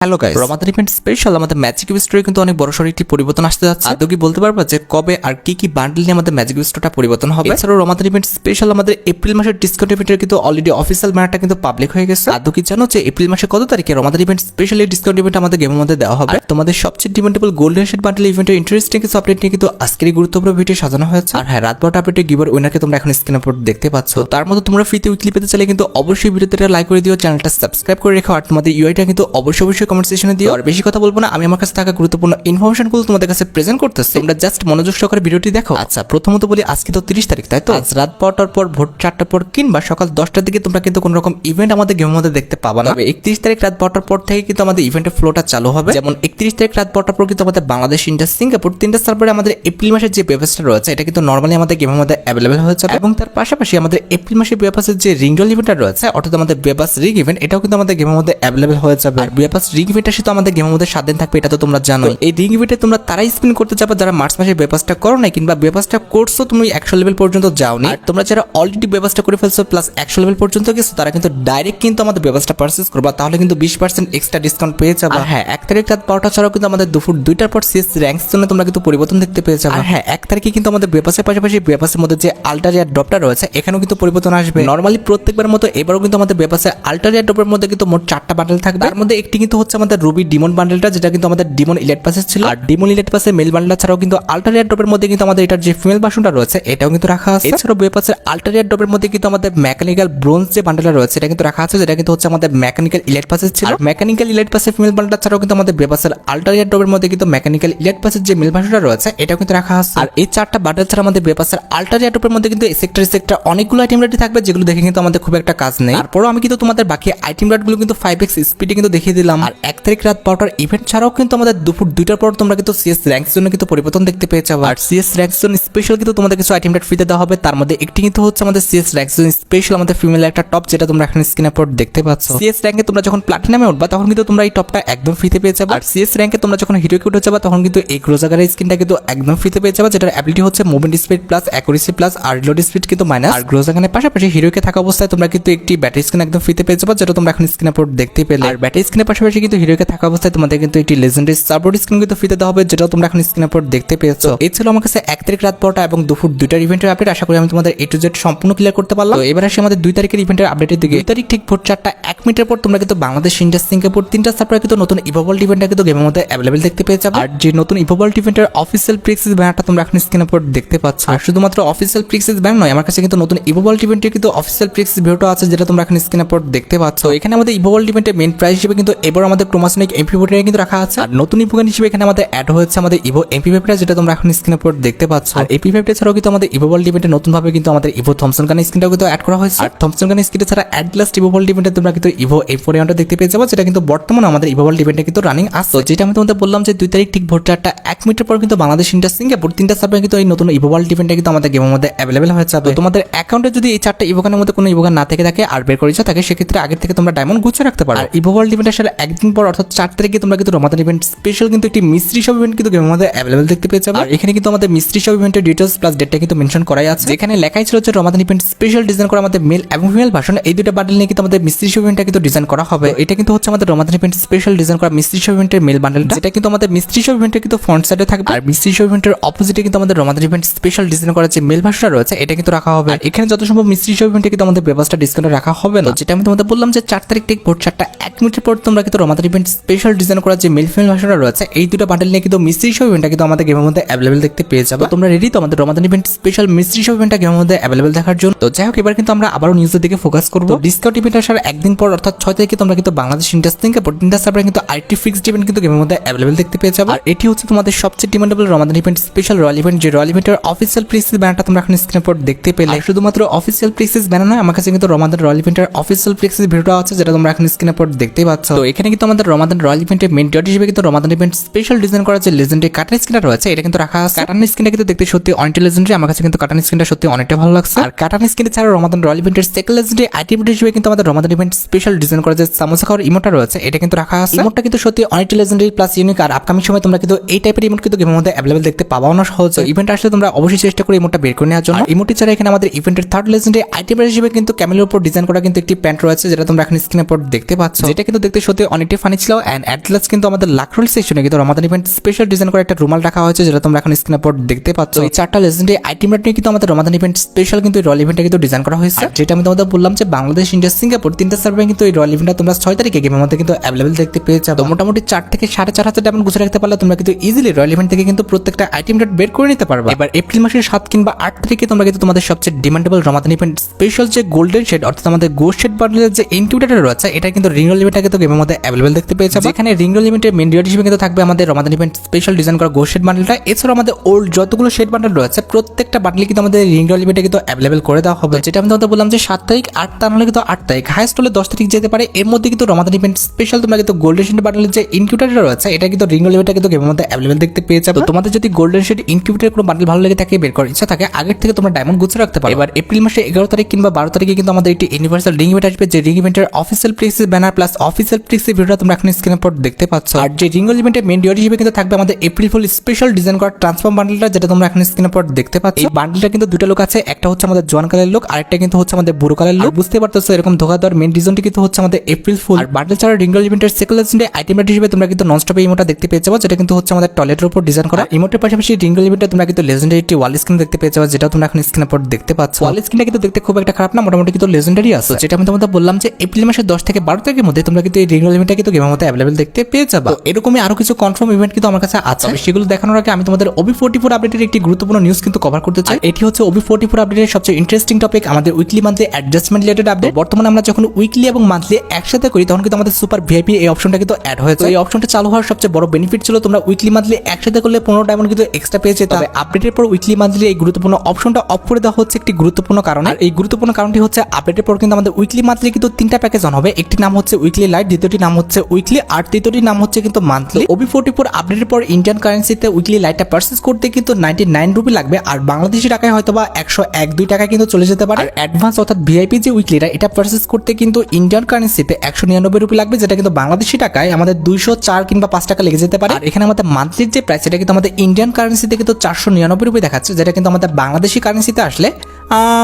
Hello guys, রমাদান event special আমাদের magic স্টোরে কিন্তু অনেক বড়সড় একটি পরিবর্তন আসতে যাচ্ছে। আদৌ কি বলতে পারবা যে কবে আর কি বান্ডেল নিয়ে আমাদের ম্যাজিক স্টোরটা পরিবর্তন হবে? এছাড়াও রমাদান ইভেন্ট স্পেশাল আমাদের এপ্রিল মাসের ডিসকাউন্ট ইভেন্টের কিন্তু অলরেডি অফিসিয়াল ব্যানারটা কিন্তু পাবলিক হয়ে গেছে। আদৌ কি জানো যে এপ্রিল মাসে কত তারিখে রমাদান ইভেন্ট স্পেশাল এই ডিসকাউন্ট ইভেন্ট আমাদের গেমের মধ্যে দেওয়া হবে? আর তোমাদের সবচেয়ে ডিমান্ডেবল গোল্ডেন শেড বান্ডেল ইভেন্টের ইন্টারেস্টিং কিছু আপডেট নিয়ে কিন্তু আজকের এই গুরুত্বপূর্ণ ভিডিও সাজানো হয়েছে। আর হ্যাঁ, রাত 12টা আপডেটে গিভার উইনারকে তোমরা এখন স্ক্রিন আপলোড দেখতে পাচ্ছ। তার মধ্যে তোমরা ফ্রিতে উইকলি পেতে চাইলে কিন্তু অবশ্যই ভিডিওতে লাইক করে দিও, চ্যানেলটা সাবস্ক্রাইব করে রেখো, আর তোমাদের ইউআইটা কিন্তু অবশ্যই কমেন্ট সেকশনে দিও। আর বেশি কথা বলবো না, আমি আমার কাছে থাকা গুরুত্বপূর্ণ ইনফরমেশনগুলো তোমাদের কাছে প্রেজেন্ট করতেছি, তোমরা জাস্ট মনোযোগ সহকারে ভিডিওটি দেখো। আচ্ছা, প্রথমত বলি আজকে তো 30 তারিখ, তাই তো? আজ রাত 12টার পর ভোর 4টার পর কিংবা সকাল 10টার দিকে তোমরা কিন্তু কোনো রকম ইভেন্ট আমাদের গেমের মধ্যে দেখতে পাবা না। 31 তারিখ রাত 12টার পর থেকে কিন্তু আমাদের ইভেন্টের ফ্লোটা চালু হবে। যেমন 31 তারিখ রাত 12টার পর কিন্তু আমাদের বাংলাদেশ, ইন্ডিয়া, সিঙ্গাপুর তিনটা সার্ভারে আমাদের এপ্রিল মাসের যে পেপারসটা রয়েছে এটা কিন্তু নরমালি আমাদের গেমের মধ্যে অ্যাভেলেবেল হয়ে যাবে। এবং তার পাশাপাশি আমাদের এপ্রিল মাসের পেপারসের যে রিংডল ইভেন্টটা রয়েছে, অর্থাৎ আমাদের বেপাস রিং ইভেন্ট, এটাও কিন্তু আমাদের গেমের মধ্যে অ্যাভেলেবেল হয়ে যাবে। আর বেপাস রিং ইভেন্টটা শুধু আমাদের গেমের মধ্যে 7 দিন থাকবে, এটা তো তোমরা জানো। এই রিং ইভেন্টে তোমরা তারাই স্পিন করতে যাবে যারা মার্চ মাসে বেপাসটা করো নাই, কিংবা বেপাসটা করছো তুমি 100 লেভেল পর্যন্ত যাওনি। আর তোমরা যারা অলরেডি বেপাসটা করে ফেলছো প্লাস 100 লেভেল পর্যন্ত গেছো, তারা কিন্তু ডাইরেক্ট কিন্তু আমাদের বেপাসটা পারচেজ করবা, তাহলে কিন্তু 20% এক্সট্রা ডিসকাউন্ট পেয়ে যাবে। আর হ্যাঁ, 1 তারিখ রাত 12টা ছাড়াও কিন্তু আমাদের দুপুর 2টার পর সিএস র্যাঙ্কস জন্য তোমরা কিন্তু পরিবর্তন দেখতে পেয়ে যাবে। আর হ্যাঁ, 1 তারিখে কিন্তু আমাদের বেপাসের পাশাপাশি বেপাসের মধ্যে যে আল্টারিয়া ড্রপটা রয়েছে এখানেও কিন্তু পরিবর্তন আসবে। নরমালি প্রত্যেকবার মতো এবারও কিন্তু আমাদের বেপাসের আল্টারিয়া ড্রপের মধ্যে কিন্তু মোট 4টা বান্ডেল থাকবে। তার মধ্যে একটি কিন্তু হচ্ছে আমাদের রুবি ডিমন বান্ডেলটা, যেটা কিন্তু আমাদের ডিমন ইলাইট পাসে ছিল। আর ডিমন ইলাইট পাসে মেল বান্ডেল ছাড়াও কিন্তু আল্টারিয়া ড্রপের মধ্যে কিন্তু আমাদের এটার যে ফিমেল ভার্সনটা রয়েছে এটাও কিন্তু রাখা আছে। এছাড়াও বেপাসের আল্টারিয়া ড্রপের মধ্যে কিন্তু আমাদের মেকানিক্যাল ব্রোঞ্জ যে বান্ডেলটা রয়েছে এটা কিন্তু রাখা আছে, যেটা কিন্তু হচ্ছে আমাদের মেকানিক্যাল ইলাইট পাসে ছিল। মেকানিক্যাল ইলাইট পাসে ফিমেল বান্ডেল ছাড়াও কিন্তু আমাদের বেপাসের আল্টারিয়া ড্রপের মধ্যে কিন্তু মেকানিক্যাল ইলাইট পাসের যে মেল ভার্সনটা রয়েছে এটাও কিন্তু রাখা আছে। আর এই 4টা বান্ডেল ছাড়া আমাদের বেপাসের আল্টারিয়া ড্রপের মধ্যে কিন্তু সেক্টর অনেকগুলো আইটেম রেট থাকবে, যেগুলো দেখে কিন্তু আমাদের খুব একটা কাজ নেই। তারপরও আমি কিন্তু তোমাদের বাকি আইটেম রেটগুলো কিন্তু 5x স্পিডে কিন্তু দেখিয়ে দিলাম। আর 1 তারিখ রাত 12টার ইভেন্ট ছাড়াও কিন্তু আমাদের দুপুর 2টার পর তোমরা কিন্তু সিএস র্যাঙ্কস জন্য কিন্তু পরিবর্তন দেখতে পেয়ে যাবে। আর সিএস র্যাঙ্কস জন্য স্পেশাল কিন্তু তোমাদের কিছু আইটেম রেট ফ্রিতে দেওয়া হবে। তার মধ্যে একটি কিন্তু হচ্ছে আমাদের সিএস র্যাঙ্কস জন্য স্পেশাল আমাদের ফিমেল একটা টপ, যেটা তোমরা এখন স্ক্রিনে পর দেখতে পাচ্ছ। সিএস র্যাঙ্কে তোমরা যখন প্লাটিনামে উঠবা তখন কিন্তু তোমরা এই টপটা একদম ফ্রিতে পেয়ে যাবে। আর সিএস র্যাঙ্কে তোমরা যখন হিরোইকে উঠে যাবে তখন কিন্তু এই গ্রোজাগারের স্কিনটা কিন্তু একদম ফ্রিতে পেয়ে যাবে, যেটার অ্যাবিলিটি হচ্ছে movement speed plus accuracy plus আর রিলোড স্পিড কিন্তু মাইনাস। আর গ্রোজাগারের পাশাপাশি হিরোইকে থাকা অবস্থায় তোমরা কিন্তু একটি ব্যাটারি স্কিন একদম ফ্রিতে পেয়ে যাবে, যেটা তোমরা এখন স্ক্রিনে পর দেখতে পেলে। আর ব্যাটারি স্কিনের পাশাপাশি কিন্তু হিরোইকে থাকা অবস্থায় তোমাদের কিন্তু একটি লেজেন্ডারি সাপোর্ট স্কিন কিন্তু ফ্রিতে দেওয়া হবে, যেটা তোমরা এখন স্ক্রিনে পর দেখতে পেয়েছো। এই ছিল আমার কাছে 1 তারিখ রাত 12টা এবং দুপুর 2টার ইভেন্টের আপডেট। আশা করি আমি তোমাদের A to Z সম্পূর্ণ ক্লিয়ার করতে পারলাম। তো এবার আসি আমাদের 2 তারিখের ইভেন্টের আপডেটের দিকে। 2 তারিখ ঠিক ভোর 4টা 1 মিনিটের পর তোমরা কিন্তু বাংলাদেশ, ইন্ডিয়া, সিঙ্গাপুর তিনটা সার্ভারে কিন্তু নতুন ইভোভল্ট ইভেন্টটা কিন্তু গেমের মধ্যে অ্যাভেলেবেল দেখতে পেয়ে যাবে। আর যে নতুন ইভোভল্ট ইভেন্টের অফিসিয়াল প্রিক্সেস ব্যানারটা তোমরা এখন স্ক্রিনে পর দেখতে পাচ্ছ। আর শুধুমাত্র অফিসিয়াল প্রিক্সেস ব্যানার নয়, আমার কাছে কিন্তু নতুন ইভোভল্ট ইভেন্টের কিন্তু অফিসিয়াল প্রিক্সেস ভিডিওটা আছে, যেটা তোমরা এখন স্ক্রিনে পর দেখতে পাচ্ছ। এখানে আমাদের ইভোভল্ট ইভেন্টের মেইন প্রাইস হিসেবে কিন্তু এবার আমাদের ক্রোমাসনিক এমপি ভোটার কিন্তু রাখা আছে। আর নতুন ইভোগান হিসেবে এখানে আমাদের অ্যাড হয়েছে আমাদের ইভো এমপি ভেপটা, যেটা তোমরা এখন স্ক্রিনে পর দেখতে পাচ্ছ। আর এমপি ভেপটা ছাড়াও কিন্তু আমাদের ইভোভল্ট ইভেন্টে নতুন ভাবে কিন্তু আমাদের ইভো থমসন গানের স্কিনটাও কিন্তু অ্যাড করা হয়েছে। আর থমসন গানের স্কিনটা ছাড়া অ্যাডলাস্ট ইভোভল্ট ইভেন্টে তোমরা কিন্তু ইভো M4A1টা দেখতে পেয়ে যাবে, যেটা কিন্তু বর্তমানে আমাদের ইভোভল্ট ইভেন্টে কিন্তু রানিং আছে। যেটা আমি তোমাদের বললাম যে 2 তারিখ ঠিক ভোর 4টা 1 মিনিটের পর কিন্তু বাংলাদেশ, ইন্ডিয়া, সিঙ্গাপুর তিনটা সার্ভারে কিন্তু এই নতুন ইভোভল্ট ইভেন্টটা কিন্তু আমাদের গেমের মধ্যে অ্যাভেলেবেল হয়ে যাবে। তোমাদের অ্যাকাউন্টে যদি এই 4টা ইভোগানের মধ্যে কোনো ইভোগান না থেকে থাকে আর বের করে ইচ্ছা থাকে, সেক্ষেত্রে আগের থেকে তোমরা ডায়মন্ড গুছিয়ে রাখতে পারো। আর ইভোভল্ট ইভেন্টের সাথে একদিন পর অর্থাৎ 4 তারিখে তোমরা কিন্তু রমাদান ইভেন্ট স্পেশাল কিন্তু একটি মিস্ট্রি শপ ইভেন্ট কিন্তু গেমের মধ্যে অ্যাভেলেবেল দেখতে পেয়ে যাবে। আর এখানে কিন্তু আমাদের মিস্ট্রি শপ ইভেন্টের ডিটেইলস প্লাস ডেটটা কিন্তু মেনশন করাই আছে, যেখানে লেখাই ছিল যে রমাদান ইভেন্ট স্পেশাল ডিজাইন করা আমাদের মেল এবং ফিমেল ভার্সন এই দুটো বান্ডেল নিয়ে কিন্তু আমাদের মিস্ট্রি শপ ইভেন্টটা কিন্তু ডিজাইন করা হবে। এটা কিন্তু হচ্ছে আমাদের রমাদান ইভেন্ট স্পেশাল ডিজাইন করা মিস্ট্রি শপ ইভেন্টের মেল বান্ডেল, যেটা কিন্তু আমাদের মিস্ট্রি শপ ইভেন্টের কিন্তু ফ্রন্ট সাইডে থাকবে। আর মিস্ট্রি শপ ইভেন্টের অপোজিটে কিন্তু আমাদের রমাদান ইভেন্ট স্পেশাল ডিজাইন করা যে মেল ভার্সনটা রয়েছে এটা কিন্তু রাখা হবে। এখানে যত সম্ভব মিস্ট্রি শপ ইভেন্টে কিন্তু আমাদের ব্যবস্থা ডিসকাউন্টে রাখা হবে না, যেটা আমি তোমাদের বললাম যে 4 তারিখ ঠিক ভোর 4টা 1 মিনিটের পর তোমরা কিন্তু রমাদান ইভেন্ট স্পেশাল ডিজাইন করা যে মেল ফিমেল ভার্সনটা রয়েছে এই দুটো বান্ডেল নিয়ে কিন্তু মিস্ট্রি শপ ইভেন্টটা কিন্তু আমাদের গেমের মধ্যে অ্যাভেলেবেল দেখতে পেয়ে যাবে। তোমরা রেডি তো আমাদের রমাদান ইভেন্ট স্পেশাল মিস্ট্রি শপ ইভেন্টটা গেমের মধ্যে অ্যাভেলেবেল দেখার জন্য? তো যাই হোক, এবার কিন্তু আমরা আবারও নিউজের দিকে ফোকাস করবো। ডিসকাউন্ট ইভেন্ট আসার একদিন পর অর্থাৎ 6 তারিখে তোমরা কিন্তু বাংলাদেশ, ইন্ডিয়া, সিঙ্গাপুর তিনটা সার্ভারে কিন্তু আইটি ফিক্সড ইভেন্ট কিন্তু গেমের মধ্যে অ্যাভেলেবেল দেখতে পেয়ে যাবে। আর এটি হচ্ছে তোমাদের সবচেয়ে demandable Ramadan event special royal event, যে রয়্যাল ইভেন্টের অফিসিয়াল প্রিক্সেস ব্যানারটা তোমরা এখন স্ক্রিনে পর দেখতে পেলে। শুধুমাত্র অফিসিয়াল প্রিক্সেস ব্যানার নয়, আমার কাছে কিন্তু রমাদান রয়্যাল ইভেন্টের অফিসিয়াল প্রিক্সেস ভিডিওটা আছে, যেটা তোমরা এখন স্ক্রিনে পর দেখতে পাচ্ছ। তো এখানে কিন্তু আমাদের রমাদান রয়্যাল ইভেন্টের মেইন ডট হিসেবে কিন্তু রমাদান ইভেন্ট স্পেশাল ডিজাইন করা যে লেজেন্ডারি কাটান স্কিনটা রয়েছে এটা কিন্তু রাখা আছে। কাটান স্কিনটা কিন্তু দেখতে সত্যি অনেকটা লেজেন্ডারি, আমার কাছে কিন্তু কাটান স্কিনটা সত্যি অনেকটা ভালো লাগছে। আর কাটান স্কিন ছাড়া রমাদান রয়্যাল ইভেন্টের সেকেন্ড লেজেন্ডারি আইটেম হিসেবে কিন্তু আমাদের রমাদান ইভেন্ট স্পেশাল ডিজাইন করা যে সামোসা খাওয়ার ইমোটটা রয়েছে এটা কিন্তু রাখা আছে। ইমোটটা কিন্তু সত্যি অনেকটা লেজেন্ডারি প্লাস ইউনিক। আর আপকামিং সময় তোমরা কিন্তু এই টাইপের ইমোট কিন্তু গেমের মধ্যে অ্যাভেলেবেল দেখতে পাবাও না সহজে। ইভেন্ট আসলে তোমরা অবশ্যই চেষ্টা করে ইমোটটা বের করে নেওয়ার জন্য। ইমোটি ছাড়া এখানে আমাদের ইভেন্টের থার্ড লেজেন্ডারি আইটেম হিসেবে কিন্তু ক্যামেলের উপর ডিজাইন করা কিন্তু একটি প্যান্ট রয়েছে, যেটা তোমরা এখন স্ক্রিনের উপর দেখতে পাচ্ছ, যেটা কিন্তু দেখতে সত্যি অনেকটা অনেকটাই ফানি ছিল। এন্ড অ্যাট লাস্ট কিন্তু আমাদের লাকরোল সেকশনে কিন্তু রমাদান ইভেন্ট স্পেশাল ডিজাইন করে একটা রুমাল রাখা হয়েছে, যেটা তোমরা এখন স্ক্রিনের উপর দেখতে পাচ্ছ। এই চারটা লেজেন্ডারি আইটেম নিয়ে কিন্তু আমাদের রমাদান ইভেন্ট স্পেশাল কিন্তু রয়্যাল ইভেন্টটা কিন্তু ডিজাইন করা হয়েছে। যেটা আমি তোমাদের বললাম যে বাংলাদেশ, ইন্ডিয়া, সিঙ্গাপুর তিনটা সার্ভারে কিন্তু এই রয়্যাল ইভেন্টটা তোমরা 6 তারিখে গেমের মধ্যে কিন্তু অ্যাভেলেবল দেখতে পেয়ে যাবে। তো মোটামুটি 4 থেকে 4,500 ডায়মন্ড গুছিয়ে রাখতে পারলে তোমরা কিন্তু ইজিলি রয়্যাল ইভেন্ট থেকে কিন্তু প্রত্যেকটা আইটেম রেট বের করে নিতে পারবে। এবার এপ্রিল মাসের 7 কিংবা 8 তারিখে তোমরা কিন্তু তোমাদের সবচেয়ে ডিমান্ডেবল রমাদান ইভেন্ট স্পেশাল যে গোল্ডেন শেড অর্থাৎ আমাদের গোল্ড শেড বান্ডেলের যে ইনকিউবেটর রয়েছে, এটা কিন্তু রিং রোল ইভেন্টটাকে তো গেমের মধ্যে অ্যাভেলেবল দেখতে পেয়ে যাবে। এখানে রিং রোল ইভেন্টের মেইন রিওয়ার্ড হিসেবে কিন্তু থাকবে আমাদের রমাদান ইভেন্ট স্পেশাল ডিজাইন করা গোল্ড শেড বান্ডেলটা। এছাড়াও আমাদের ওল্ড যতগুলো শেড বান্ডেল রয়েছে প্রত্যেকটা বান্ডেল কিন্তু আমাদের রিং রোল ইভেন্টে কিন্তু অ্যাভেলেবল করে দেওয়া হবে। যেটা আমি তোমাদের বললাম যে 7 তারিখ 8 তা নাহলে কিন্তু 8 তারিখ, হাইস্ট হলে 10 তারিখ যেতে পারে। এর মধ্যে কিন্তু রমাদান ইভেন্ট স্পেশাল তোমরা কিন্তু গোল্ডেন শেড বান্ডেলের যে ইনকিউবেটর রয়েছে, এটা কিন্তু রিং রোল ইভেন্টটা কিন্তু গেমের মধ্যে অ্যাভেলেবল দেখতে পেয়ে যাবে। তোমাদের যদি গোল্ডেন শেড ইনকিউবেটরের কোনো বান্ডেল ভালো লেগে থাকে, বের করার ইচ্ছা থাকে, আগের থেকে তোমরা ডায়মন্ড গুছিয়ে রাখতে পারো। এবার এপ্রিল মাসে 11 তারিখ কিংবা 12 তারিখে কিন্তু আমাদের একটি ইউনিভার্সাল রিং ইভেন্ট আসবে, যে রিং ইভেন্টের অফিসিয়াল প্লেসের ব্যানার প্লাস অফিসিয়াল প্লেসের ভিডিওটা তোমরা এখন স্ক্রিনের উপর দেখতে পাচ্ছ। আর যে রিং ইভেন্টের মেইন রিওয়ার্ড হিসেবে কিন্তু থাকবে আমাদের এপ্রিল ফুল স্পেশাল ডিজাইন করা ট্রান্সফর্ম বান্ডেলটা, যেটা তোমরা এখন স্ক্রিনের উপর দেখতে পাচ্ছ। এই বান্ডেলটা কিন্তু দুটো লোক আছে, একটা হচ্ছে আমাদের জোয়ান কালার লোক, আরেকটা কিন্তু হচ্ছে আমাদের বুড়ো কালার লোক। বুঝতে পারতেছো এরকম ধোকা দেওয়ার মেইন রিজনটি কিন্তু হচ্ছে আমাদের এপ্রিল ফুল। আর বান্ডেল ছাড়া রিং ইভেন্টের সেকেন্ড লেজেন্ডারি আইটেম হিসেবে তোমরা কিন্তু ননস্টপ ইমোটা দেখতে পেয়ে যাবে, যেটা কিন্তু হচ্ছে আমাদের টয়লেটের উপর ডিজাইন করা। ইমোটের পাশাপাশি রিং ইভেন্টে তোমরা কিন্তু লেজেন্ডারি একটি ওয়াল স্ক্রিন দেখতে পেয়ে যাবে, যেটা তোমরা এখন স্ক্রিনের উপর দেখতে পাচ্ছ। ওয়াল স্ক্রিনটা কিন্তু দেখতে খুব একটা খারাপ না, মোটামুটি কিন্তু লেজেন্ডারি আছে। যেটা আমি তোমাদের বললাম যে এপ্রিল মাসের 10 থেকে 12 তারিখের মধ্যে তোমরা কিন্তু এই রিং ইভেন্টটা কিন্তু গেমের মধ্যে অ্যাভেলেবল দেখতে পেয়ে যাবে। তো এরকমই আরো কিছু কনফার্ম ইভেন্ট কিন্তু আমার কাছে আছে, সেগুলো দেখানোর আগে আমি তোমাদের OB44 আপডেটের একটি গুরুত্বপূর্ণ নিউজ কিন্তু কভার করতে চাই। এটি হচ্ছে OB44 আপডেটের সবচেয়ে ইন্টারেস্টিং টপিক, আমাদের weekly monthly adjustment related update. বর্তমানে আমরা যখন উইকলি এবং মান্থলি একসাথে করি তখন কিন্তু আমাদের সুপার ভিআইপি এই অপশনটা কিন্তু অ্যাড হয়েছে। এই অপশনটা চালু হওয়ার সবচেয়ে বড় বেনিফিট ছিল তোমরা উইকলি মান্থলি একসাথে করলে 15 ডায়মন্ড কিন্তু এক্সট্রা পেয়ে যেতে। তবে আপডেটের পর উইকলি মান্থলি এই গুরুত্বপূর্ণ অপশনটা অফ করে দেওয়া হচ্ছে একটি গুরুত্বপূর্ণ কারণ। আর এই গুরুত্বপূর্ণ কারণটি হচ্ছে আপডেটের পর কিন্তু আমাদের উইকলি মান্থলি কিন্তু 3টা প্যাকেজ অন হবে। একটি নাম হচ্ছে উইকলি লাইট, দ্বিতীয়টি নাম হচ্ছে উইকলি, আর তৃতীয়টি নাম হচ্ছে কিন্তু মান্থলি। OB44 আপডেটের পর ইন্ডিয়ান কারেন্সিতে উইকলি লাইটটা পারচেজ করতে কিন্তু 99 রুপি লাগবে, আর বাংলাদেশি টাকায় হয়তোবা 101-2 টাকা কিন্তু চলে যেতে পারে। আর অ্যাডভান্স অর্থাৎ ভিআইপি যে উইকলিটা এটা পারচেজ করতে কিন্তু ইন্ডিয়ান কারেন্সিতে 199 রুপি লাগবে, যেটা কিন্তু বাংলাদেশি টাকায় আমাদের 204 কিংবা 5 টাকা লেগে যেতে পারে। আর এখানে আমাদের মান্থলির যে প্রাইস এটা কিন্তু আমাদের ইন্ডিয়ান কারেন্সিতে কিন্তু 499 রুপি দেখাচ্ছে, যেটা কিন্তু আমাদের বাংলাদেশি কারেন্সিতে আসলে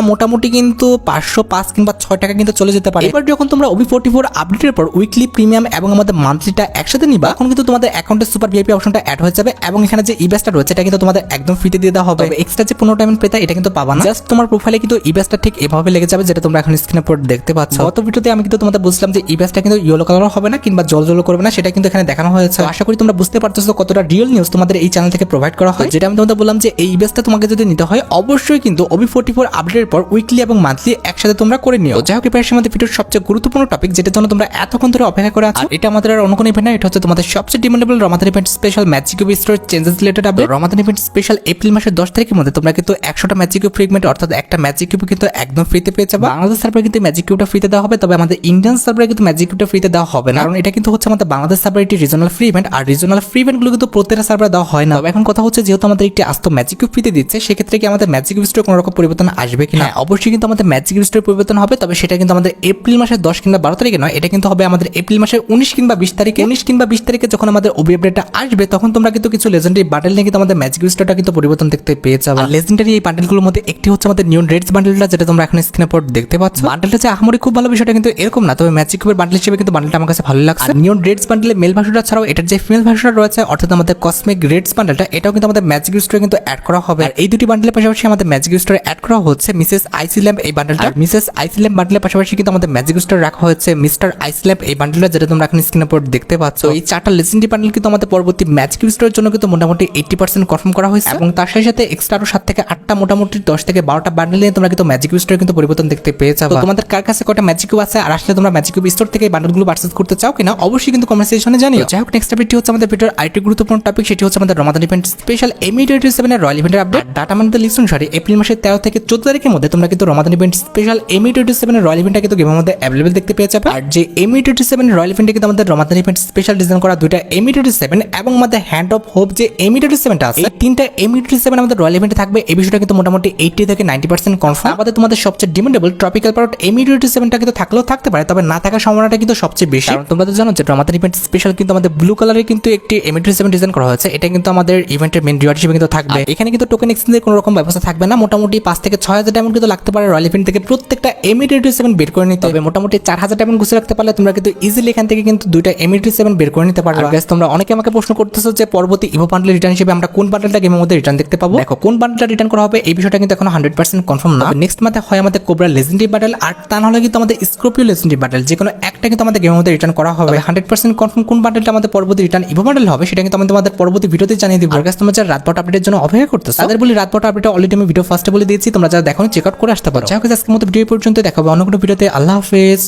মোটামুটি কিন্তু 505 কিংবা 6 টাকা কিন্তু চলে যেতে পারে। এবার যখন তোমরা OB44 আপডেটের পর উইকলি, প্রিমিয়াম এবং আমাদের মান্থলিটা একসাথে নিবা, তখন কিন্তু তোমাদের অ্যাকাউন্টে সুপার ভিআইপি অপশনটা অ্যাড হয়ে যাবে, এবং এখানে যে ইবেসটা রয়েছে এটা কিন্তু তোমাদের একদম ফ্রিতে দিয়ে দেওয়া হবে। এক্সট্রা যে 15 ডায়মন্ড পেতে এটা কিন্তু পাবা না, জাস্ট তোমার প্রোফাইলে কিন্তু ইবেসটা ঠিক এভাবে লেগে যাবে, যেটা তোমরা এখন স্ক্রিনের উপর দেখতে পাচ্ছ। গত ভিডিওতে আমি কিন্তু তোমাদের বলছিলাম যে ইবেসটা কিন্তু ইয়েলো কালার হবে না কিংবা জল করবে না, সেটা কিন্তু এখানে দেখানো হয়েছে। আশা করি তোমরা বুঝতে পারতেছো কতটা রিয়েল নিউজ তোমাদের এই চ্যানেল থেকে প্রোভাইড করা হয়। যেটা আমি তোমাদের বললাম যে এই ইবেসটা তোমাকে যদি নিতে হয় অবশ্যই কিন্তু OB44 আপডেটের পর উইকলি এবং মান্থলি একসাথে তোমরা করে নিও। যাই হোক, এবার আমাদের ভিডিওর সবচেয়ে গুরুত্বপূর্ণ টপিক, যেটার জন্য তোমরা এতক্ষণ ধরে অপেক্ষা করে আছো, এটা আমাদের আর অন্য কোনো ইভেন্ট না, এটা হচ্ছে তোমাদের সবচেয়ে demandable Ramadan event special magic cube store changes related update. Ramadan event special April মাসের 10 তারিখের মধ্যে তোমরা কিন্তু 100টা ম্যাজিক কিউব ফ্রিগমেন্ট অর্থাৎ একটা ম্যাজিক কিউব কিন্তু একদম ফ্রিতে পেয়ে যাবে। বাংলাদেশ সার্ভারে কিন্তু ম্যাজিক কিউবটা ফ্রিতে দেওয়া হবে, তবে আমাদের ইন্ডিয়ান সার্ভারে কিন্তু ম্যাজিক কিউবটা ফ্রিতে দেওয়া হবে না, কারণ এটা কিন্তু হচ্ছে আমাদের বাংলাদেশ সার্ভারে একটি রিজনাল ফ্রি ইভেন্ট, আর রিজনাল ফ্রি ইভেন্টগুলো কিন্তু প্রত্যেকটা সার্ভারে দেওয়া হয় না। তবে এখন কথা হচ্ছে যেহেতু আমাদের একটি আস্ত ম্যাজিক কিউব ফ্রিতে দিচ্ছে, সেক্ষেত্রে কি আমাদের ম্যাজিক কিউব স্টোরে কোনো রকম পরিবর্তন আসবে কিনা? অবশ্যই কিন্তু আমাদের ম্যাজিক কিউব স্টোরে পরিবর্তন হবে, তবে সেটা কিন্তু আমাদের এপ্রিল মাসের 10 কিংবা 12 তারিখে নয়, এটা কিন্তু হবে আমাদের এপ্রিল মাসের 19 কিংবা 20 তারিখে। 19 কিংবা 20 তারিখে যখন আমাদের ওবি আপডেটটা আসবে, তখন তোমরা কিন্তু কিছু লেজেন্ডারি বান্ডেল নিয়ে কিন্তু আমাদের ম্যাজিক স্টোরটা কিন্তু পরিবর্তন দেখতে পেয়ে যাবে। লেজেন্ডারি এই বান্ডেলগুলোর মধ্যে একটি হচ্ছে আমাদের নিয়ন রেডস বান্ডেলটা, যেটা তোমরা এখন স্ক্রিনে পর দেখতে পাচ্ছ। বান্ডেলটা যে আহামরি খুব ভালো বিষয়টা কিন্তু এরকম না, তবে ম্যাজিক কিউবের বান্ডেল হিসেবে কিন্তু বান্ডেলটা আমার কাছে ভালো লাগছে। নিয়ন রেডস বান্ডেলে মেল ভার্সনটা ছাড়াও এটার যে ফিমেল ভার্সনটা রয়েছে অর্থাৎ আমাদের কসমিক রেডস বান্ডেলটা, এটাও কিন্তু আমাদের ম্যাজিক স্টোরে কিন্তু অ্যাড করা হবে। আর এই দুটি বান্ডেলের পাশাপাশি আমাদের ম্যাজিক স্টোরে অ্যাড করা হচ্ছে মিসেস আইসি ল্যাম্প এই বান্ডেলটা। মিসেস আইসি ল্যাম্প বান্ডেলের পাশাপাশি কিন্তু আমাদের ম্যাজিক স্টোরে রাখা হয়েছে মিস্টার আইসি ল্যাম্প এই বান্ডেলটা, যেটা তোমরা এখন স্ক্রিনের পর দেখতে পাচ্ছ। এই চারটা লেজেন্ডারি বান্ডেল কিন্তু আমাদের পরবর্তী ম্যাজিক স্টোরের জন্য কিন্তু মোটামুটি 80% কনফার্ম করা হয়েছে, এবং তার সাথে এক্সট্রা আরো 7 থেকে 8টা মোটামুটি 10 থেকে 12টা বান্ডেল নিয়ে তোমরা কিন্তু ম্যাজিক স্টোরে কিন্তু পরিবর্তন দেখতে পেয়ে যাবে। তোমাদের কার কাছে কয়টা ম্যাজিক কিউব আছে আর আসলে তোমরা ম্যাজিক কিউব স্টোর থেকে এই বান্ডেলগুলো পারচেজ করতে চাও কিনা অবশ্যই কিন্তু কমেন্ট সেকশনে জানিও। যাই হোক, নেক্সট আপডেটটি হচ্ছে আমাদের ভিডিওর আরেকটি গুরুত্বপূর্ণ টপিক, সেটি হচ্ছে আমাদের রমাদান ইভেন্ট স্পেশাল M827 এর রয়্যাল ইভেন্টের আপডেট। ডাটা মানতে লিস্ট অনুসারে এপ্রিল মাসের 13 থেকে 14 তারিখের মধ্যে তোমরা কিন্তু রমাদান ইভেন্ট স্পেশাল M827 এর রয়্যাল ইভেন্টটা কিন্তু গেমের মধ্যে অ্যাভেলেবল দেখতে পেয়ে যাবে। আর যে M827 এর রয়্যাল ইভেন্টে কিন্তু আমাদের রমাদান ইভেন্ট স্পেশাল ডিজাইন করা দুইটা M827 এবং আমাদের হ্যান্ড অফ হোপ যে M827টা আছে, এই তিনটা M827 আমাদের রয়্যাল ইভেন্টে থাকবে। এই বিষয়টা কিন্তু মোটামুটি 80 থেকে 90% কনফার্ম। আমাদের তোমাদের সবচেয়ে ডিমান্ডেবল ট্রপিক্যাল প্যারট M827টা কিন্তু থাকলেও থাকতে পারে, তবে না থাকার সম্ভাবনাটা কিন্তু সবচেয়ে বেশি, কারণ তোমরা তো জানো যে রমাদান ইভেন্ট স্পেশাল কিন্তু আমাদের ব্লু কালারের কিন্তু একটি M827 ডিজাইন করা হয়েছে। এটা কিন্তু আমাদের ইভেন্টের মেইন রিওয়ার্ড হিসেবে কিন্তু থাকবে। এখানে কিন্তু টোকেন এক্সচেঞ্জের কোনো রকম ব্যবস্থা থাকবে না, মোটামুটি 5 থেকে 6000 ডায়মন্ড কিন্তু লাগতে পারে রয়্যাল ইভেন্ট থেকে প্রত্যেকটা M87 বের করে নিতে হবে। মোটামুটি 4000 ডায়মন্ড গুছিয়ে রাখতে পারলে তোমরা কিন্তু ইজিলি এখান থেকে কিন্তু দুইটা M87 বের করে নিতে পারবে। গাইস তোমরা অনেকে আমাকে প্রশ্ন করতেছো যে পরবর্তী ইভো বান্ডেল রিটার্ন হিসেবে আমরা কোন বান্ডেলটা গেমের মধ্যে রিটার্ন দেখতে পাবো। দেখো কোন বান্ডেলটা রিটার্ন করা হবে এই বিষয়টা কিন্তু এখনো 100% কনফার্ম না। নেক্সট মাসে হয় আমাদের কোবরা লেজেন্ডারি বান্ডেল, আর তা না হলে কিন্তু আমাদের স্করপিও লেজেন্ডারি বান্ডেল, যে কোনো একটা কিন্তু আমাদের গেমের মধ্যে রিটার্ন করা হবে। 100% কনফার্ম কোন বান্ডেলটা আমাদের পরবর্তী রিটার্ন ইভো বান্ডেল হবে সেটা কিন্তু আমি তোমাদের পরবর্তী ভিডিওতে জানিয়ে দিব। আর গাইস তোমরা যারা রাত 12টা আপডেটের জন্য অপেক্ষা করতেছো তাদের বলি রাত 12টা আপডেট অলরেডি আমি ভিডিও ফার্স্টে বলে দিয়েছি, তোমরা যারা দেখো চেক আউট করে আসতে পারো। যাই হোক আজকের মতো ভিডিও পর্যন্ত দেখাবো অন্য কোনো ভিডিওতে। আল্লাহ হাফেজ।